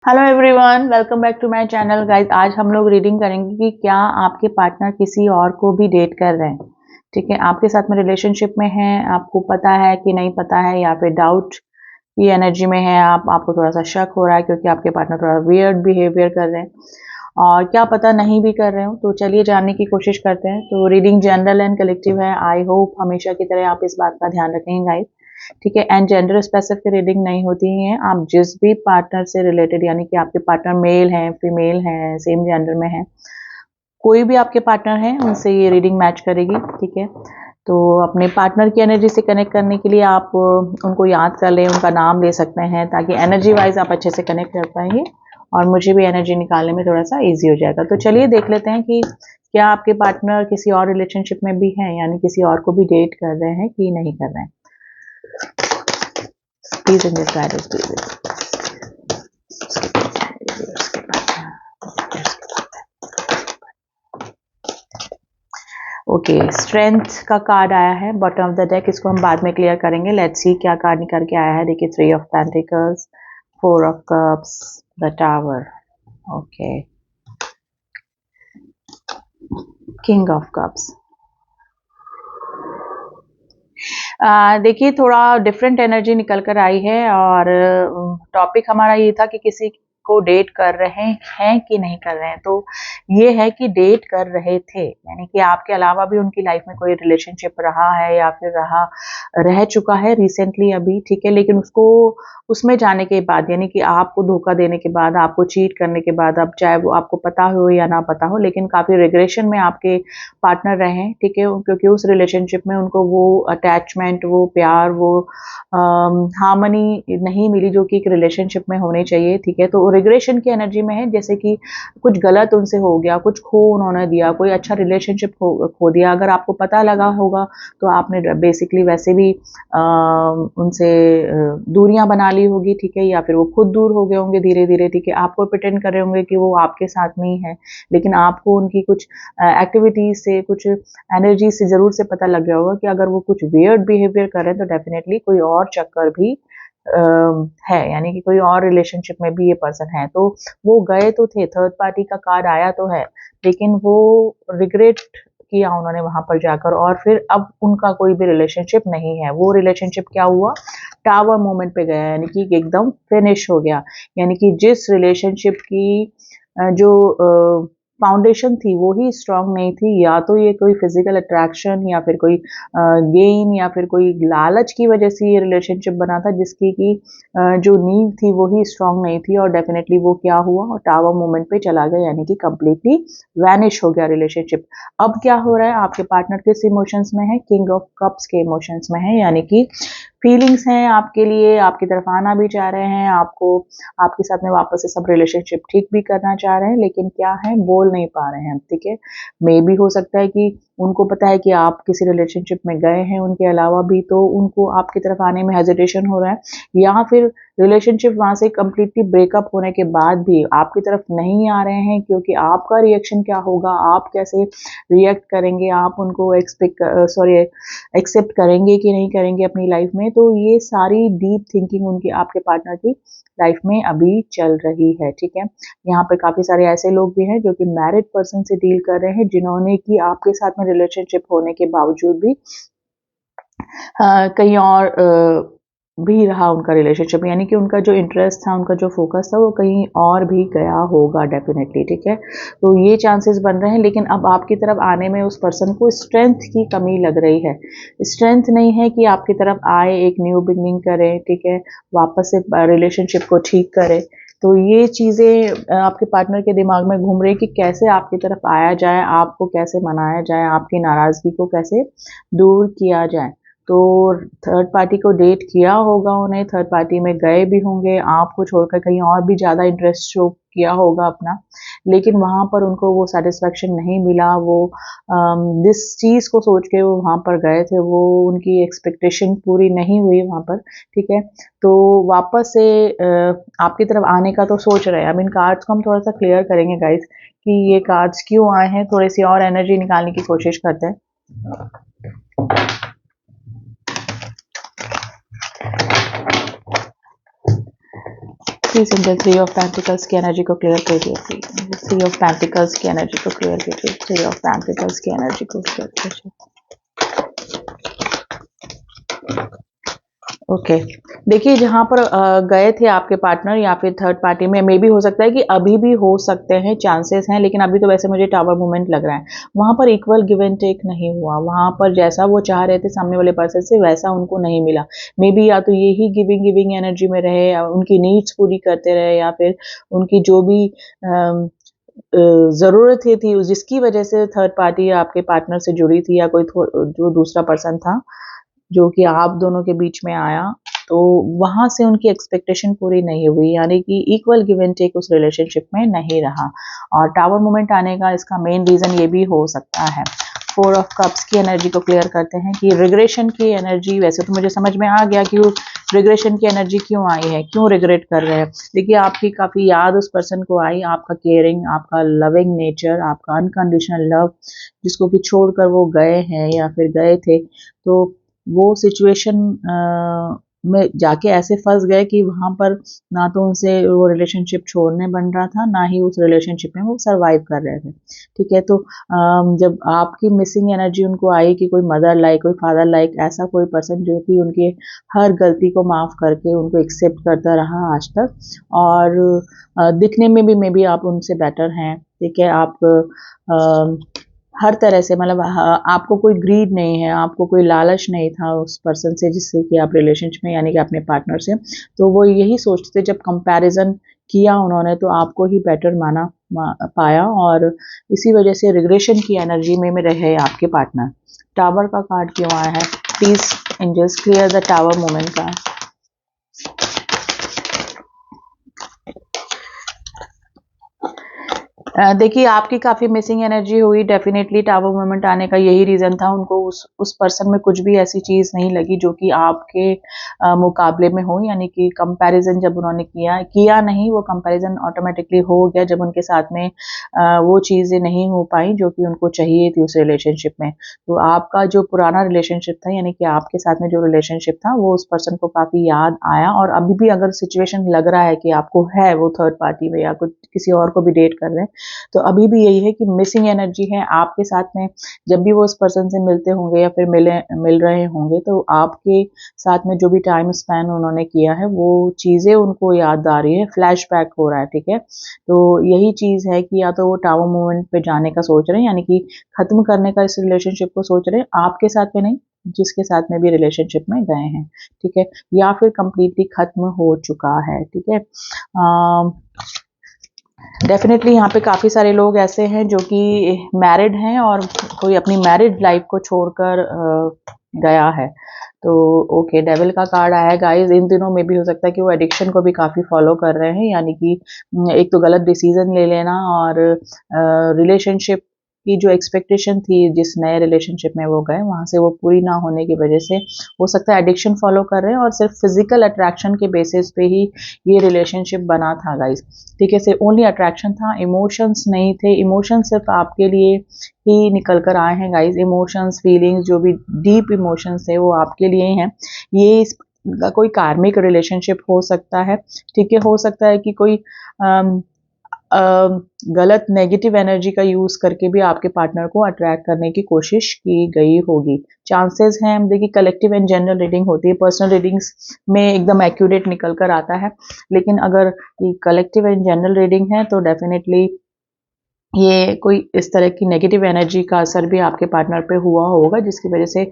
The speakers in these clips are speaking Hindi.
Hello everyone, welcome back to my channel guys. आज हम लोग रीडिंग करेंगे कि क्या आपके पार्टनर किसी और को भी डेट कर रहे हैं। ठीक है, आपके साथ में रिलेशनशिप में है, आपको पता है कि नहीं पता है, या फिर डाउट की एनर्जी में है, आपको थोड़ा सा शक हो रहा है क्योंकि आपके पार्टनर थोड़ा वियर्ड बिहेवियर कर रहे हैं, और क्या पता नहीं भी कर रहे हो। तो चलिए जानने की कोशिश करते हैं। तो रीडिंग जनरल एंड कलेक्टिव है। आई होप हमेशा की तरह आप इस बात का ध्यान रखेंगे गाइस। ठीक है, एंड जेंडर स्पेसिफिक रीडिंग नहीं होती है। आप जिस भी पार्टनर से रिलेटेड, यानी कि आपके पार्टनर मेल हैं, फीमेल हैं, सेम जेंडर में है, कोई भी आपके पार्टनर हैं, उनसे ये रीडिंग मैच करेगी। ठीक है, तो अपने पार्टनर की एनर्जी से कनेक्ट करने के लिए आप उनको याद कर लें, उनका नाम ले सकते हैं, ताकि एनर्जी वाइज आप अच्छे से कनेक्ट कर पाएंगे और मुझे भी एनर्जी निकालने में थोड़ा सा ईजी हो जाएगा। तो चलिए देख लेते हैं कि क्या आपके पार्टनर किसी और रिलेशनशिप में भी हैं, यानी किसी और को भी डेट कर रहे हैं कि नहीं कर रहे हैं। Please in this guidance, okay, strength का कार्ड आया है बॉटम ऑफ द डेक। इसको हम बाद में क्लियर करेंगे। लेट्स सी क्या कार्ड निकल के आया है। देखिए, 3 of pentacles, 4 of cups, the tower, okay, king of cups. देखिए, थोड़ा डिफरेंट एनर्जी निकल कर आई है, और टॉपिक हमारा ये था कि किसी को डेट कर रहे हैं कि नहीं कर रहे हैं। तो ये है कि डेट कर रहे थे, यानी कि आपके अलावा भी उनकी लाइफ में कोई रिलेशनशिप रहा है या फिर रह चुका है रिसेंटली अभी। ठीक है, लेकिन उसको उसमें जाने के बाद, यानी कि आपको धोखा देने के बाद, आपको चीट करने के बाद, अब चाहे वो आपको पता हो या ना पता हो, लेकिन काफी रिग्रेशन में आपके पार्टनर रहे। ठीक है, क्योंकि उस रिलेशनशिप में उनको वो अटैचमेंट, वो प्यार, वो हार्मनी नहीं मिली जो कि एक रिलेशनशिप में होनी चाहिए। ठीक है, तो रिग्रेशन की एनर्जी में है, जैसे कि कुछ गलत उनसे हो गया, कुछ खो उन्होंने दिया, कोई अच्छा रिलेशनशिप खो दिया। अगर आपको पता लगा होगा तो आपने बेसिकली वैसे भी उनसे दूरियां बना ली होगी। ठीक है, या फिर वो खुद दूर हो गए होंगे धीरे धीरे। ठीक है, आपको प्रिटेंड कर रहे होंगे कि वो आपके साथ में ही है, लेकिन आपको उनकी कुछ एक्टिविटीज से, कुछ एनर्जी से जरूर से पता लग गया होगा कि अगर वो कुछ वियर्ड बिहेवियर कर रहे हैं तो डेफिनेटली कोई और चक्कर भी है, यानी कि कोई और रिलेशनशिप में भी ये पर्सन है। तो वो गए तो थे, थर्ड पार्टी का कार्ड आया तो है, लेकिन वो रिग्रेट किया उन्होंने वहां पर जाकर, और फिर अब उनका कोई भी रिलेशनशिप नहीं है। वो रिलेशनशिप क्या हुआ, टावर मोमेंट पे गया, यानी कि एकदम फिनिश हो गया। यानी कि जिस रिलेशनशिप की जो फाउंडेशन थी वो ही स्ट्रांग नहीं थी, या तो ये कोई फिजिकल अट्रैक्शन, या फिर कोई गेन, या फिर कोई लालच की वजह से ये रिलेशनशिप बना था, जिसकी की जो नींव थी वो ही स्ट्रांग नहीं थी, और डेफिनेटली वो क्या हुआ, और टावर मोमेंट पे चला गया, यानी कि कंप्लीटली वैनिश हो गया रिलेशनशिप। अब क्या हो रहा है, आपके पार्टनर किस इमोशंस में है, किंग ऑफ कप्स के इमोशंस में है, यानी कि फीलिंग्स हैं आपके लिए, आपकी तरफ आना भी चाह रहे हैं, आपको आपके साथ में वापस से सब रिलेशनशिप ठीक भी करना चाह रहे हैं, लेकिन क्या है, बोल नहीं पा रहे हैं। ठीक है, मे भी हो सकता है कि उनको पता है कि आप किसी रिलेशनशिप में गए हैं उनके अलावा भी, तो उनको आपकी तरफ आने में हेजिटेशन हो रहा है, या फिर रिलेशनशिप वहां से कंप्लीटली ब्रेकअप होने के बाद भी आपकी तरफ नहीं आ रहे हैं, क्योंकि आपका रिएक्शन क्या होगा, आप कैसे रिएक्ट करेंगे, आप उनको एक्सेप्ट करेंगे कि नहीं करेंगे अपनी लाइफ में। तो ये सारी डीप थिंकिंग उनकी, आपके पार्टनर की लाइफ में अभी चल रही है। ठीक है, यहाँ पे काफी सारे ऐसे लोग भी हैं जो कि मैरिड पर्सन से डील कर रहे हैं, जिन्होंने कि आपके साथ में रिलेशनशिप होने के बावजूद भी कहीं और भी रहा उनका रिलेशनशिप, यानी कि उनका जो इंटरेस्ट था, उनका जो फोकस था, वो कहीं और भी गया होगा डेफिनेटली। ठीक है, तो ये चांसेस बन रहे हैं, लेकिन अब आपकी तरफ आने में उस पर्सन को स्ट्रेंथ की कमी लग रही है। स्ट्रेंथ नहीं है कि आपकी तरफ आए, एक न्यू बिगनिंग करे, ठीक है, वापस से रिलेशनशिप को ठीक करे। तो ये चीज़ें आपके पार्टनर के दिमाग में घूम रही कि कैसे आपकी तरफ आया जाए, आपको कैसे मनाया जाए, आपकी नाराज़गी को कैसे दूर किया जाए। तो थर्ड पार्टी को डेट किया होगा उन्हें, थर्ड पार्टी में गए भी होंगे, आपको छोड़कर कहीं और भी ज़्यादा इंटरेस्ट शो किया होगा अपना, लेकिन वहाँ पर उनको वो सेटिस्फेक्शन नहीं मिला। वो जिस चीज़ को सोच के वो वहाँ पर गए थे, वो उनकी एक्सपेक्टेशन पूरी नहीं हुई वहाँ पर। ठीक है, तो वापस से आपकी तरफ आने का तो सोच रहे हैं। अब इन कार्ड्स को हम थोड़ा सा क्लियर करेंगे गाइस कि ये कार्ड्स क्यों आए हैं, थोड़ी सी और एनर्जी निकालने की कोशिश करते हैं। Please angel three of pentacles की एनर्जी को क्लियर कीजिए प्लीज। थ्री ऑफ पेंटिकल्स की एनर्जी को क्लियर कीजिए। थ्री ऑफ पेंटिकल्स की एनर्जी को क्लियर कीजिए। ओके देखिए, जहाँ पर गए थे आपके पार्टनर या फिर थर्ड पार्टी में, मे भी हो सकता है कि अभी भी हो सकते हैं, चांसेस हैं, लेकिन अभी तो वैसे मुझे टावर मूवमेंट लग रहा है। वहाँ पर इक्वल गिव एंड टेक नहीं हुआ। वहाँ पर जैसा वो चाह रहे थे सामने वाले पर्सन से, वैसा उनको नहीं मिला। मे बी या तो यही गिविंग गिविंग एनर्जी में रहे, या उनकी नीड्स पूरी करते रहे, या फिर उनकी जो भी ज़रूरतें थी जिसकी वजह से थर्ड पार्टी आपके पार्टनर से जुड़ी थी, या कोई जो दूसरा पर्सन था जो कि आप दोनों के बीच में आया, तो वहाँ से उनकी एक्सपेक्टेशन पूरी नहीं हुई, यानी कि इक्वल गिव एंड टेक उस रिलेशनशिप में नहीं रहा। और टावर मोमेंट आने का इसका मेन रीज़न ये भी हो सकता है। फोर ऑफ कप्स की एनर्जी को क्लियर करते हैं कि रिग्रेशन की एनर्जी, वैसे तो मुझे समझ में आ गया कि रिग्रेशन की एनर्जी क्यों आई है, क्यों रिग्रेट कर रहे हैं। देखिए, आपकी काफ़ी याद उस पर्सन को आई, आपका केयरिंग, आपका लविंग नेचर, आपका अनकंडीशनल लव, जिसको कि छोड़कर वो गए हैं या फिर गए थे, तो वो सिचुएशन में जाके ऐसे फंस गए कि वहाँ पर ना तो उनसे वो रिलेशनशिप छोड़ने बन रहा था, ना ही उस रिलेशनशिप में वो सरवाइव कर रहे थे। ठीक है, तो जब आपकी मिसिंग एनर्जी उनको आई कि कोई मदर लाइक, कोई फादर लाइक, ऐसा कोई पर्सन जो कि उनके हर गलती को माफ़ करके उनको एक्सेप्ट करता रहा आज तक, और दिखने में भी मे बी आप उनसे बेटर हैं। ठीक है, आप हर तरह से, मतलब आपको कोई ग्रीड नहीं है, आपको कोई लालच नहीं था उस पर्सन से जिससे कि आप रिलेशनशिप में, यानी कि अपने पार्टनर से, तो वो यही सोचते, जब कंपैरिजन किया उन्होंने तो आपको ही बेटर पाया, और इसी वजह से रिग्रेशन की एनर्जी में रहे आपके पार्टनर। टावर का कार्ड क्यों आया है? Please angels clear the tower moment का। देखिए, आपकी काफ़ी मिसिंग एनर्जी हुई। डेफिनेटली टावर मोमेंट आने का यही रीज़न था। उनको उस पर्सन में कुछ भी ऐसी चीज़ नहीं लगी जो कि आपके मुकाबले में हो, यानी कि कंपैरिजन जब उन्होंने किया नहीं, वो कंपैरिजन ऑटोमेटिकली हो गया जब उनके साथ में वो चीज़ें नहीं हो पाई जो कि उनको चाहिए थी उस रिलेशनशिप में। तो आपका जो पुराना रिलेशनशिप था, यानी कि आपके साथ में जो रिलेशनशिप था, वो उस पर्सन को काफ़ी याद आया, और अभी भी अगर सिचुएशन लग रहा है कि आपको है वो थर्ड पार्टी में, या कुछ किसी और को भी डेट कर रहे हैं, तो अभी भी यही है कि मिसिंग एनर्जी है आपके साथ में। जब भी वो उस पर्सन से मिलते होंगे या फिर मिल रहे होंगे, तो आपके साथ में जो भी टाइम स्पेंड उन्होंने किया है, वो चीज़ें उनको याद आ रही है, फ्लैशबैक हो रहा है। ठीक है, तो यही चीज़ है कि या तो वो टावर मूवमेंट पे जाने का सोच रहे हैं, यानी कि खत्म करने का इस रिलेशनशिप को सोच रहे हैं, आपके साथ में नहीं, जिसके साथ में भी रिलेशनशिप में गए हैं। ठीक है, या फिर कंप्लीटली खत्म हो चुका है। ठीक है, डेफिनेटली यहाँ पे काफ़ी सारे लोग ऐसे हैं जो कि मैरिड हैं, और कोई अपनी मैरिड लाइफ को छोड़कर गया है। तो ओके, डेविल का कार्ड आया है गाइस। इन दिनों में भी हो सकता है कि वो एडिक्शन को भी काफ़ी फॉलो कर रहे हैं, यानी कि एक तो गलत डिसीजन ले लेना, और रिलेशनशिप की जो एक्सपेक्टेशन थी जिस नए रिलेशनशिप में वो गए, वहाँ से वो पूरी ना होने की वजह से हो सकता है एडिक्शन फॉलो कर रहे हैं, और सिर्फ फिजिकल अट्रैक्शन के बेसिस पे ही ये रिलेशनशिप बना था गाइस। ठीक है, सिर्फ ओनली अट्रैक्शन था, इमोशंस नहीं थे। इमोशंस सिर्फ आपके लिए ही निकल कर आए हैं गाइस। इमोशंस, फीलिंग्स, जो भी डीप इमोशंस है वो आपके लिए ही हैं। ये कोई कार्मिक रिलेशनशिप हो सकता है। ठीक है, हो सकता है कि कोई गलत नेगेटिव एनर्जी का यूज़ करके भी आपके पार्टनर को अट्रैक्ट करने की कोशिश की गई होगी। चांसेस हैं, देखिए कलेक्टिव एंड जनरल रीडिंग होती है, पर्सनल रीडिंग्स में एकदम एक्यूरेट निकल कर आता है, लेकिन अगर ये कलेक्टिव एंड जनरल रीडिंग है तो डेफिनेटली ये कोई इस तरह की नेगेटिव एनर्जी का असर भी आपके पार्टनर पे हुआ होगा, जिसकी वजह से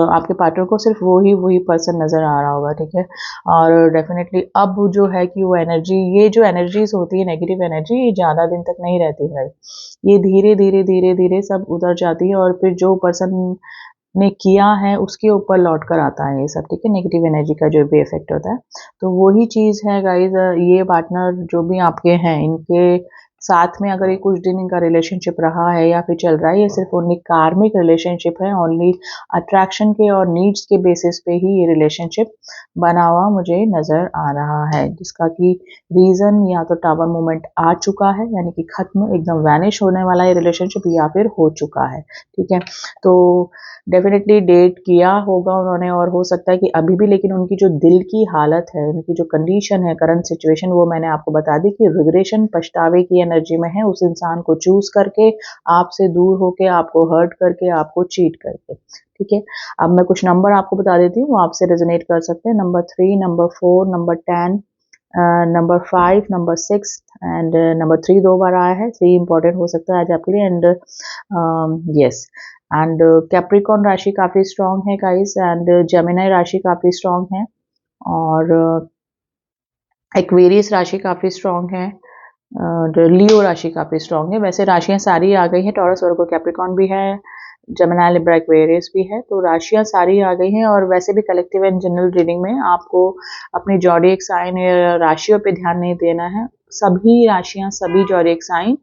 आपके पार्टनर को सिर्फ वही पर्सन नज़र आ रहा होगा। ठीक है, और डेफिनेटली अब जो है कि वो एनर्जी, ये जो एनर्जीज होती है नेगेटिव एनर्जी, ये ज़्यादा दिन तक नहीं रहती है। ये धीरे धीरे धीरे धीरे सब उतर जाती है, और फिर जो पर्सन ने किया है उसके ऊपर लौट कर आता है ये सब। ठीक है, नेगेटिव एनर्जी का जो भी इफेक्ट होता है, तो वही चीज़ है गाइज। ये पार्टनर जो भी आपके हैं, इनके साथ में अगर ये कुछ दिन इनका रिलेशनशिप रहा है या फिर चल रहा है, ये सिर्फ ओनली कार्मिक रिलेशनशिप है, ओनली अट्रैक्शन के और नीड्स के बेसिस पे ही ये रिलेशनशिप बना हुआ मुझे नज़र आ रहा है, जिसका कि रीज़न या तो टावर मूवमेंट आ चुका है, यानी कि खत्म एकदम वैनिश होने वाला ये रिलेशनशिप, या फिर हो चुका है। ठीक है, तो डेफिनेटली डेट किया होगा उन्होंने, और हो सकता है कि अभी भी, लेकिन उनकी जो दिल की हालत है, उनकी जो कंडीशन है, करंट सिचुएशन, वो मैंने आपको बता दी कि रिग्रेशन, पछतावे की एनर्जी में है, उस इंसान को चूज करके, आपसे दूर होके, आपको हर्ट करके, आपको चीट करके। ठीक है, अब मैं कुछ नंबर आपको बता देती हूँ, वो आपसे रेजोनेट कर सकते हैं। Number 3, number 4, number 10, number 5, number 6 and number 3 2 बार आया है। 3 इंपॉर्टेंट हो सकता है आज आपके लिए। एंड यस, एंड कैप्रिकॉन राशि काफ़ी स्ट्रांग है गाइस, एंड जेमिनी राशि काफ़ी स्ट्रांग है, और एक्वेरियस राशि काफ़ी स्ट्रांग है, लियो राशि काफ़ी स्ट्रांग है। वैसे राशियां सारी आ गई हैं, टॉरस, वर्गो, कैप्रिकॉन भी है, जेमिनी, लिब्रा, एक्वेरियस भी है, तो राशियां सारी आ गई हैं। और वैसे भी कलेक्टिव एंड जनरल रीडिंग में आपको अपनी जॉडिएक साइन या राशियों पे ध्यान नहीं देना है, सभी राशियां, सभी जॉडिएक साइन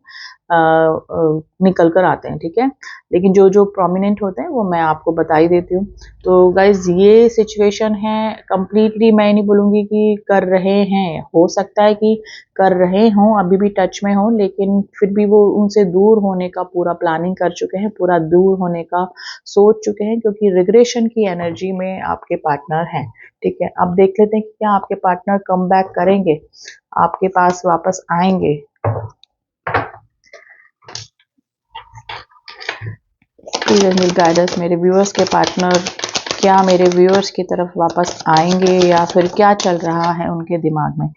निकल कर आते हैं। ठीक है, लेकिन जो जो प्रोमिनेंट होते हैं वो मैं आपको बता ही देती हूँ। तो गाइज ये सिचुएशन है, कंप्लीटली मैं नहीं बोलूँगी कि कर रहे हैं, हो सकता है कि कर रहे हों, अभी भी टच में हों, लेकिन फिर भी वो उनसे दूर होने का पूरा प्लानिंग कर चुके हैं, पूरा दूर होने का सोच चुके हैं, क्योंकि रिग्रेशन की एनर्जी में आपके पार्टनर हैं। ठीक है, अब देख लेते हैं कि क्या आपके पार्टनर कम बैक करेंगे, आपके पास वापस आएंगे। गाइडर्स, मेरे व्यूअर्स के पार्टनर क्या मेरे व्यूअर्स की तरफ वापस आएंगे, या फिर क्या चल रहा है उनके दिमाग में।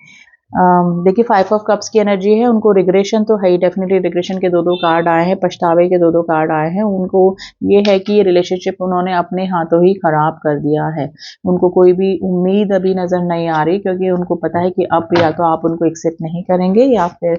देखिए 5 ऑफ कप्स की एनर्जी है, उनको रिग्रेशन तो है ही, डेफिनेटली रिग्रेशन के 2-2 कार्ड आए हैं, पछतावे के 2-2 कार्ड आए हैं। उनको ये है कि ये रिलेशनशिप उन्होंने अपने हाथों ही खराब कर दिया है, उनको कोई भी उम्मीद अभी नज़र नहीं आ रही, क्योंकि उनको पता है कि अब या तो आप उनको एक्सेप्ट नहीं करेंगे, या फिर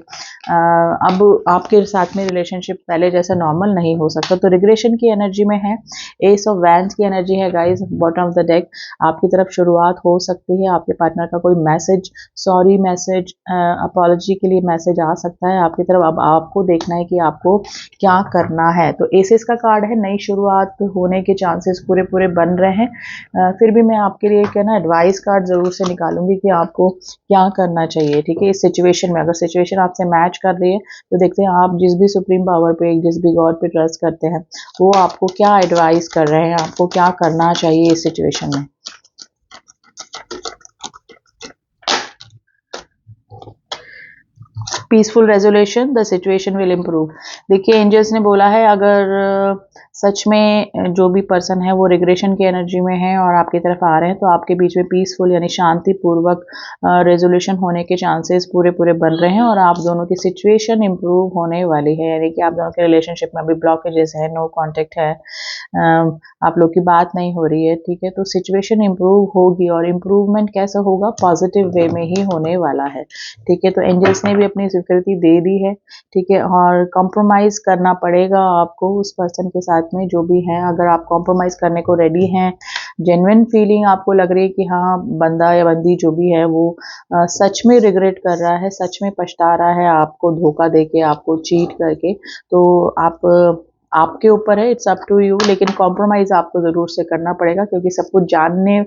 अब आपके साथ में रिलेशनशिप पहले जैसा नॉर्मल नहीं हो सकता। तो रिग्रेशन की एनर्जी में है, एस ऑफ वैंड्स की एनर्जी है guys, bottom of the deck. आपकी तरफ शुरुआत हो सकती है, आपके पार्टनर का कोई मैसेज, सॉरी मैसेज, अपॉलॉजी के लिए मैसेज आ सकता है आपकी तरफ। अब आपको देखना है कि आपको क्या करना है। तो एसेस का कार्ड है, नई शुरुआत होने के चांसेस पूरे पूरे बन रहे हैं। फिर भी मैं आपके लिए क्या ना एडवाइस कार्ड ज़रूर से निकालूंगी कि आपको क्या करना चाहिए। ठीक है, इस सिचुएशन में अगर सिचुएशन आपसे मैच कर रही है, तो देखते हैं आप जिस भी सुप्रीम पावर पे, जिस भी गॉड पे ट्रस्ट करते हैं, वो आपको क्या एडवाइस कर रहे हैं, आपको क्या करना चाहिए इस सिचुएशन में। Peaceful resolution, the situation will improve. देखिए एंजल्स ने बोला है, अगर सच में जो भी पर्सन है वो रिग्रेशन की एनर्जी में है और आपकी तरफ आ रहे हैं, तो आपके बीच में पीसफुल यानी शांतिपूर्वक रेजोल्यूशन होने के चांसेस पूरे पूरे बन रहे हैं, और आप दोनों की सिचुएशन इम्प्रूव होने वाली है, यानी कि आप दोनों के रिलेशनशिप में अभी ब्लॉकेजेस है, नो कॉन्टेक्ट है, आप लोग की बात नहीं हो रही है। ठीक है, तो सिचुएशन इम्प्रूव होगी, और इम्प्रूवमेंट कैसा होगा, पॉजिटिव वे में ही होने वाला है। ठीक है, तो एंजल्स ने भी अपनी स्वीकृति दे दी है। ठीक है, और कॉम्प्रोमाइज़ करना पड़ेगा आपको उस पर्सन के साथ में जो भी है। अगर आप कॉम्प्रोमाइज़ करने को रेडी हैं, जेन्युइन फीलिंग आपको लग रही है कि हाँ बंदा या बंदी जो भी है वो सच में रिग्रेट कर रहा है, सच में पछता रहा है आपको धोखा देके, आपको चीट करके, तो आपके ऊपर है, इट्स अप टू यू, लेकिन कॉम्प्रोमाइज़ आपको ज़रूर से करना पड़ेगा, क्योंकि सब कुछ जानने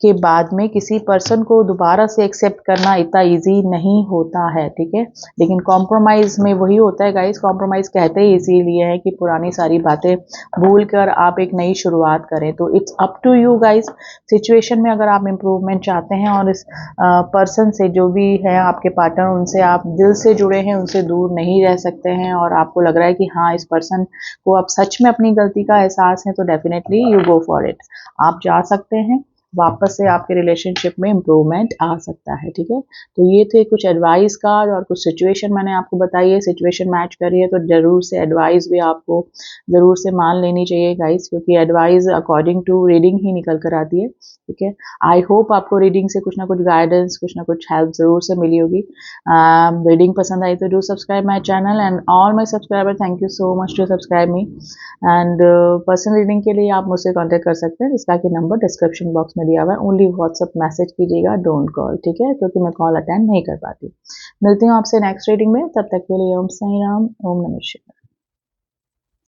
के बाद में किसी पर्सन को दोबारा से एक्सेप्ट करना इतना इजी नहीं होता है। ठीक है, लेकिन कॉम्प्रोमाइज़ में वही होता है गाइस, कॉम्प्रोमाइज़ कहते ही इसीलिए है कि पुरानी सारी बातें भूल कर आप एक नई शुरुआत करें। तो it's up to you guys, situation में अगर आप इम्प्रूवमेंट चाहते हैं और इस पर्सन से जो भी है आपके पार्टनर, उनसे आप दिल से जुड़े हैं, उनसे दूर नहीं रह सकते हैं, और आपको लग रहा है कि हाँ इस पर्सन को अब सच में अपनी गलती का एहसास है, तो definitely you go for it, आप जा सकते हैं, वापस से आपके रिलेशनशिप में इम्प्रूवमेंट आ सकता है। ठीक है, तो ये थे कुछ एडवाइस कार्ड और कुछ सिचुएशन मैंने आपको बताई है। सिचुएशन मैच करी है तो ज़रूर से एडवाइस भी आपको ज़रूर से मान लेनी चाहिए गाइस, क्योंकि एडवाइस अकॉर्डिंग टू रीडिंग ही निकल कर आती है। ठीक है, आई होप आपको रीडिंग से कुछ ना कुछ गाइडेंस, कुछ ना कुछ हेल्प ज़रूर से मिली होगी। रीडिंग पसंद आई तो do subscribe my channel, and all my subscriber thank you so much to subscribe me. And personal reading के लिए आप मुझसे कॉन्टेक्ट कर सकते हैं, जिसका कि नंबर डिस्क्रिप्शन बॉक्स में में दिया हुआ है, ओनली व्हाट्सअप मैसेज कीजिएगा, डोंट कॉल, ठीक है, क्योंकि मैं कॉल अटेंड नहीं कर पाती। मिलती हूँ आपसे नेक्स्ट रीडिंग में, तब तक के लिए ओम साई राम, ओम नमः शिवाय।